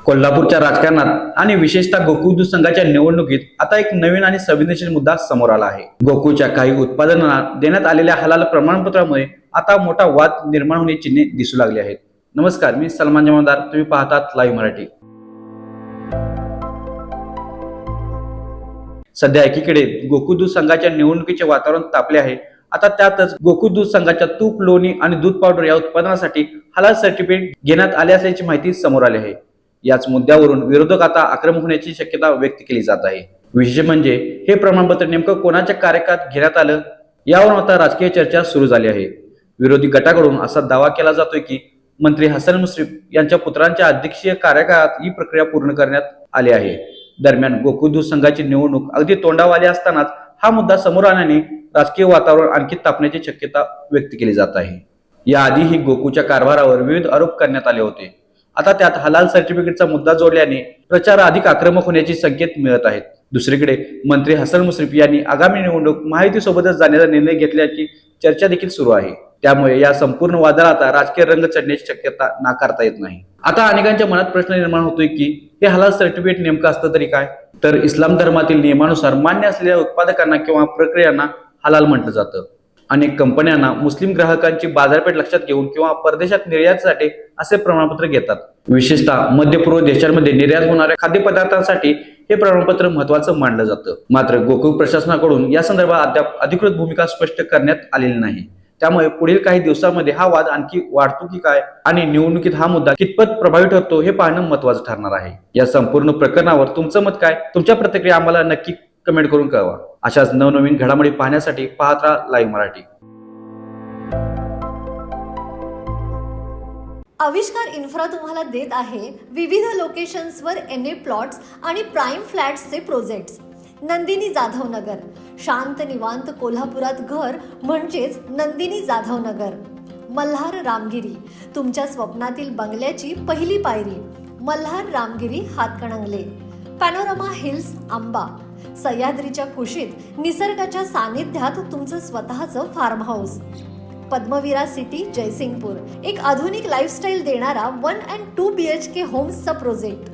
कोल्हापूरच्या राजकारणात आणि विशेषतः गोकुळ दूध संघाच्या निवडणुकीत आता एक नवीन आणि संवेदनशील मुद्दा समोर आला आहे। गोकुळच्या काही उत्पादनांना देण्यात आलेल्या हलाल प्रमाणपत्रामुळे आता मोठा वाद निर्माण होण्याची चिन्हे दिसू लागली आहेत। नमस्कार, मी सलमान जमादार, तुम्ही पाहतात लाईव्ह मराठी। सध्या एकीकडे गोकुळ दूध संघाच्या निवडणुकीचे वातावरण तापले आहे। आता त्यातच गोकुळ दूध संघाच्या तूप, लोणी आणि दूध पावडर या उत्पादनासाठी हलाल सर्टिफिकेट घेण्यात आले असल्याची माहिती समोर आली आहे। याच मुद्द्यावरून विरोधक आता आक्रमक होण्याची शक्यता व्यक्त केली जात आहे। विशेष म्हणजे हे प्रमाणपत्र नेमकं कोणाच्या कार्यकाळात घेण्यात आलं यावरून आता राजकीय चर्चा सुरू झाली आहे। विरोधी गटाकडून असा दावा केला जातोय की मंत्री हसन मुश्रीफ यांच्या पुत्रांच्या अध्यक्षीय कार्यकाळात ही प्रक्रिया पूर्ण करण्यात आली आहे। दरम्यान गोकुळ दूध संघाची निवडणूक अगदी तोंडावर आली असतानाच हा मुद्दा समोर आल्याने राजकीय वातावरण आणखी तापण्याची शक्यता व्यक्त केली जात आहे। याआधीही गोकुळच्या कारभारावर विविध आरोप करण्यात आले होते। आता त्यात हलाल सर्टिफिकेटचा मुद्दा जोडल्याने प्रचार अधिक आक्रमक होण्याचे संकेत मिळत आहेत। दुसरीकडे मंत्री हसन मुश्रीफ यांनी आगामी निवडणूक महायुतीसोबतच जाण्याचा निर्णय घेतल्याची चर्चा देखील सुरू आहे। त्यामुळे या संपूर्ण वादाला आता राजकीय रंग चढण्याची शक्यता नाकारता येत नाही। आता अनेकांच्या मनात प्रश्न निर्माण होतोय की हे हलाल सर्टिफिकेट नेमकं असतं तरी काय? तर इस्लाम धर्मातील नियमानुसार मान्य असलेल्या उत्पादकांना किंवा प्रक्रियांना हलाल म्हटलं जातं। अनेक कंपन्यांना मुस्लिम ग्राहकांची बाजारपेठ लक्षात घेऊन किंवा परदेशात निर्यातीसाठी असे प्रमाणपत्र घेतात। विशेषतः मध्य पूर्व देशांमध्ये निर्यात होणाऱ्या खाद्यपदार्थांसाठी हे प्रमाणपत्र महत्त्वाचं मानलं जातं। मात्र गोकुळ प्रशासनाकडून या संदर्भात अद्याप अधिकृत भूमिका स्पष्ट करण्यात आलेली नाही। त्यामुळे पुढील काही दिवसांमध्ये हा वाद आणखी वाढतो की काय आणि निवडणुकीत हा मुद्दा कितपत प्रभावी ठरतो हे पाहणं महत्त्वाचं ठरणार आहे। या संपूर्ण प्रकरणावर तुमचं मत काय? तुमच्या प्रतिक्रिया आम्हाला नक्की कमेंट करून कळवा। अशाच नवनवीन घडामोडी पाहण्यासाठी पाहत राहा लाईव्ह मराठी। आविष्कार इन्फ्रा तुम्हाला देत आहे विविध लोकेशन्सवर एनए प्लॉट्स आणि प्राइम फ्लॅट्सचे प्रोजेक्ट्स। नंदिनी जाधव नगर, शांत निवांत कोल्हापुरात घर म्हणजेच नंदिनी जाधव नगर। मल्हार रामगिरी, तुमच्या स्वप्नातील बंगल्याची पहिली पायरी। मल्हार रामगिरी हातकणंगले। पॅनोरामा हिल्स आंबा, सह्याद्रीच्या कुशीत निसर्गाच्या सानिध्यात तुमचं स्वतःचं farm house. Padmavira city Jaysingpur, एक आधुनिक लाईफस्टाईल देणारा 1 and 2 BHK होम्सचा प्रोजेक्ट।